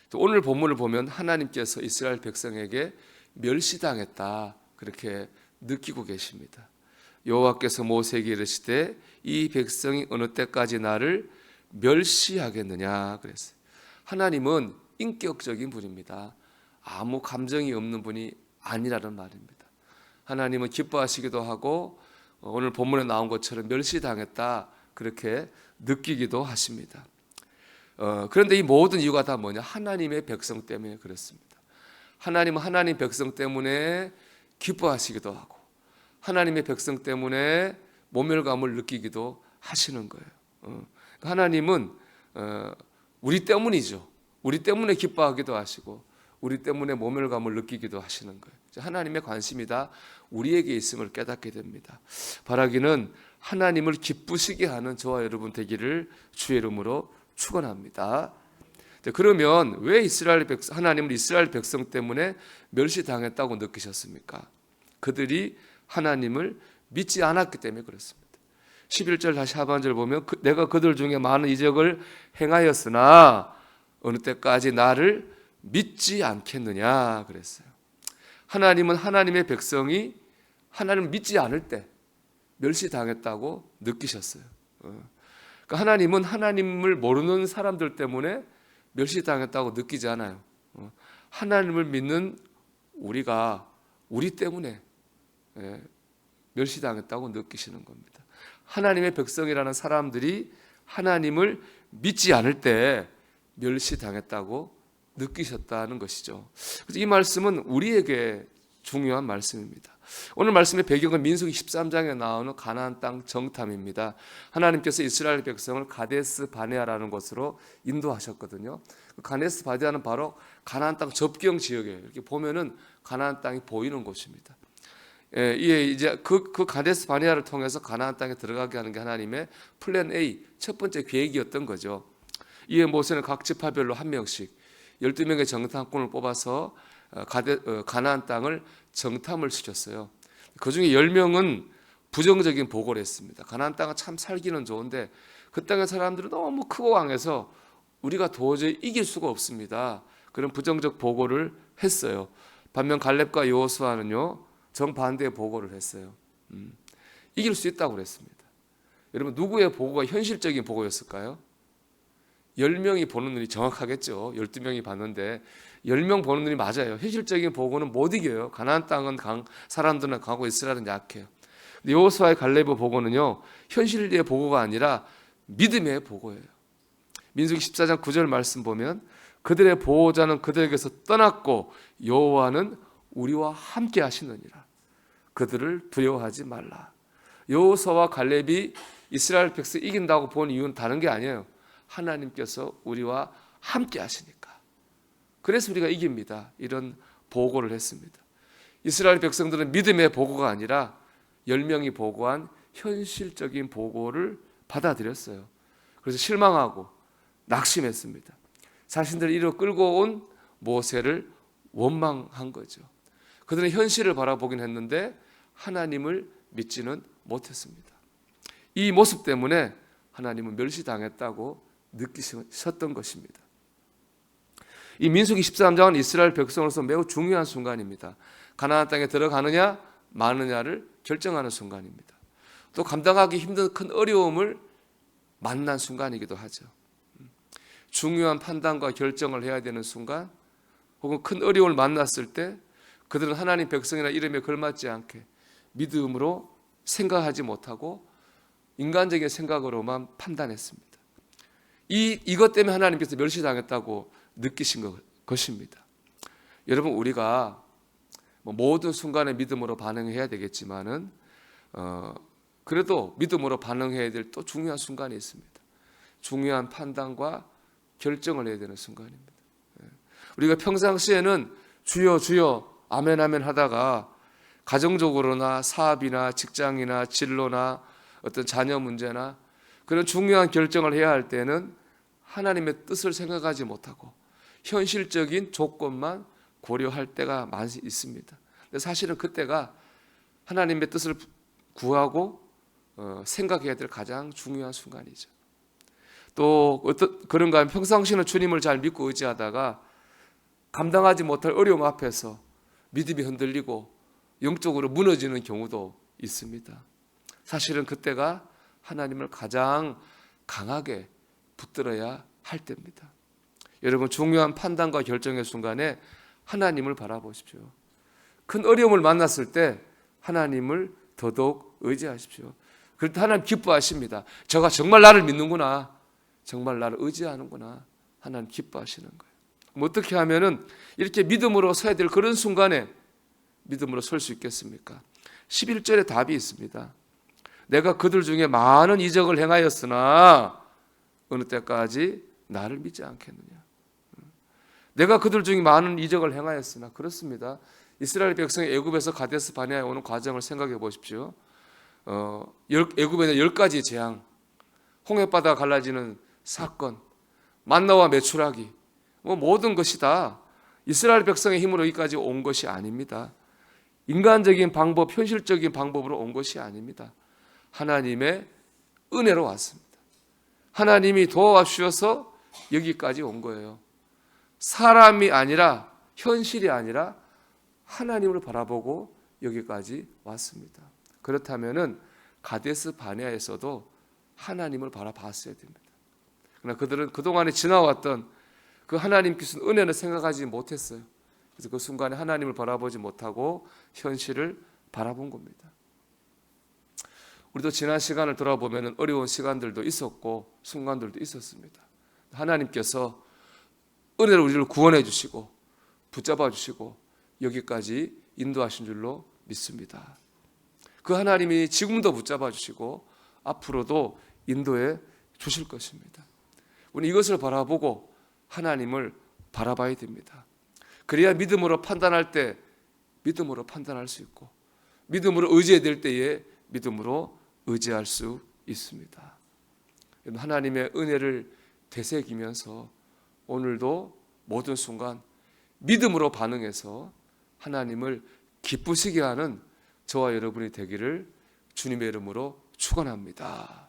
또 오늘 본문을 보면 하나님께서 이스라엘 백성에게 멸시당했다 그렇게 느끼고 계십니다. 여호와께서 모세에게 이르시되 이 백성이 어느 때까지 나를 멸시하겠느냐 그랬어요. 하나님은 인격적인 분입니다. 아무 감정이 없는 분이 아니라는 말입니다. 하나님은 기뻐하시기도 하고 오늘 본문에 나온 것처럼 멸시당했다 그렇게 느끼기도 하십니다. 그런데 이 모든 이유가 다 뭐냐? 하나님의 백성 때문에 그렇습니다. 하나님은 하나님 백성 때문에 기뻐하시기도 하고 하나님의 백성 때문에 모멸감을 느끼기도 하시는 거예요. 하나님은 우리 때문이죠. 우리 때문에 기뻐하기도 하시고 우리 때문에 모멸감을 느끼기도 하시는 거예요. 하나님의 관심이 다 우리에게 있음을 깨닫게 됩니다. 바라기는 하나님을 기쁘시게 하는 저와 여러분 되기를 주의 이름으로 축원합니다. 그러면 왜 하나님은 이스라엘 백성 때문에 멸시당했다고 느끼셨습니까? 그들이 하나님을 믿지 않았기 때문에 그렇습니다. 11절 다시 하반절 보면 내가 그들 중에 많은 이적을 행하였으나 어느 때까지 나를 믿지 않겠느냐 그랬어요. 하나님은 하나님의 백성이 하나님을 믿지 않을 때 멸시당했다고 느끼셨어요. 그러니까 하나님은 하나님을 모르는 사람들 때문에 멸시당했다고 느끼지 않아요. 하나님을 믿는 우리 때문에 멸시당했다고 느끼시는 겁니다. 하나님의 백성이라는 사람들이 하나님을 믿지 않을 때 멸시당했다고 느끼셨다는 것이죠. 그래서 이 말씀은 우리에게 중요한 말씀입니다. 오늘 말씀의 배경은 민수기 13장에 나오는 가나안 땅 정탐입니다. 하나님께서 이스라엘 백성을 가데스 바네아라는 곳으로 인도하셨거든요. 가데스 바네아는 바로 가나안 땅 접경 지역이에요. 이렇게 보면은 가나안 땅이 보이는 곳입니다. 이제 그 가데스 바네아를 통해서 가나안 땅에 들어가게 하는 게 하나님의 플랜 A 첫 번째 계획이었던 거죠. 이에 모세는 각 지파별로 한 명씩 12명의 정탐꾼을 뽑아서 가나안 땅을 정탐을 시켰어요. 그 중에 10명은 부정적인 보고를 했습니다. 가나안 땅은 참 살기는 좋은데 그 땅의 사람들은 너무 크고 강해서 우리가 도저히 이길 수가 없습니다. 그런 부정적 보고를 했어요. 반면 갈렙과 여호수아는요 정반대의 보고를 했어요. 이길 수 있다고 그랬습니다. 여러분 누구의 보고가 현실적인 보고였을까요? 10명이 보는 눈이 정확하겠죠. 12명이 봤는데 10명 보는 눈이 맞아요. 현실적인 보고는 못 이겨요. 가나안 땅은 사람들은 강하고 이스라엘은 약해요. 여호수아의 갈렙의 보고는요 현실의 보고가 아니라 믿음의 보고예요. 민수기 14장 9절 말씀 보면 그들의 보호자는 그들에게서 떠났고 여호와는 우리와 함께 하시느니라. 그들을 두려워하지 말라. 여호수아와 갈렙이 이스라엘 백성 이긴다고 본 이유는 다른 게 아니에요. 하나님께서 우리와 함께 하시니까. 그래서 우리가 이깁니다. 이런 보고를 했습니다. 이스라엘 백성들은 믿음의 보고가 아니라 10명이 보고한 현실적인 보고를 받아들였어요. 그래서 실망하고 낙심했습니다. 자신들을 이리로 끌고 온 모세를 원망한 거죠. 그들은 현실을 바라보긴 했는데 하나님을 믿지는 못했습니다. 이 모습 때문에 하나님은 멸시당했다고 느끼셨던 것입니다. 이 민수기 13장은 이스라엘 백성으로서 매우 중요한 순간입니다. 가나안 땅에 들어가느냐 마느냐를 결정하는 순간입니다. 또 감당하기 힘든 큰 어려움을 만난 순간이기도 하죠. 중요한 판단과 결정을 해야 되는 순간 혹은 큰 어려움을 만났을 때 그들은 하나님 백성이나 이름에 걸맞지 않게 믿음으로 생각하지 못하고 인간적인 생각으로만 판단했습니다. 이것 때문에 하나님께서 멸시당했다고 느끼신 것입니다. 여러분 우리가 모든 순간에 믿음으로 반응해야 되겠지만은 그래도 믿음으로 반응해야 될 또 중요한 순간이 있습니다. 중요한 판단과 결정을 해야 되는 순간입니다. 우리가 평상시에는 주여 주여 아멘 아멘 하다가 가정적으로나 사업이나 직장이나 진로나 어떤 자녀 문제나 그런 중요한 결정을 해야 할 때는 하나님의 뜻을 생각하지 못하고 현실적인 조건만 고려할 때가 많이 있습니다. 근데 사실은 그때가 하나님의 뜻을 구하고 생각해야 될 가장 중요한 순간이죠. 또 그런가 하면 평상시는 주님을 잘 믿고 의지하다가 감당하지 못할 어려움 앞에서 믿음이 흔들리고 영적으로 무너지는 경우도 있습니다. 사실은 그때가 하나님을 가장 강하게 붙들어야 할 때입니다. 여러분, 중요한 판단과 결정의 순간에 하나님을 바라보십시오. 큰 어려움을 만났을 때 하나님을 더더욱 의지하십시오. 그럴 때 하나님 기뻐하십니다. 저가 정말 나를 믿는구나, 정말 나를 의지하는구나, 하나님 기뻐하시는 거예요. 어떻게 하면은 이렇게 믿음으로 서야 될 그런 순간에 믿음으로 설 수 있겠습니까? 11절에 답이 있습니다. 내가 그들 중에 많은 이적을 행하였으나 어느 때까지 나를 믿지 않겠느냐. 내가 그들 중에 많은 이적을 행하였으나, 그렇습니다. 이스라엘 백성이 애굽에서 가데스 바네아에 오는 과정을 생각해 보십시오. 애굽에는 10가지 재앙, 홍해바다가 갈라지는 사건, 만나와 메추라기, 모든 것이 다 이스라엘 백성의 힘으로 여기까지 온 것이 아닙니다. 인간적인 방법, 현실적인 방법으로 온 것이 아닙니다. 하나님의 은혜로 왔습니다. 하나님이 도와주셔서 여기까지 온 거예요. 사람이 아니라, 현실이 아니라 하나님을 바라보고 여기까지 왔습니다. 그렇다면은 가데스 바네아에서도 하나님을 바라봤어야 됩니다. 그러나 그들은 그동안에 지나왔던 그 하나님께서 은혜는 생각하지 못했어요. 그래서 그 순간에 하나님을 바라보지 못하고 현실을 바라본 겁니다. 우리도 지난 시간을 돌아보면 어려운 시간들도 있었고 순간들도 있었습니다. 하나님께서 은혜로 우리를 구원해 주시고 붙잡아 주시고 여기까지 인도하신 줄로 믿습니다. 그 하나님이 지금도 붙잡아 주시고 앞으로도 인도해 주실 것입니다. 우리 이것을 바라보고 하나님을 바라봐야 됩니다. 그래야 믿음으로 판단할 때 믿음으로 판단할 수 있고, 믿음으로 의지해야 될 때에 믿음으로 의지할 수 있습니다. 하나님의 은혜를 되새기면서 오늘도 모든 순간 믿음으로 반응해서 하나님을 기쁘시게 하는 저와 여러분이 되기를 주님의 이름으로 축원합니다.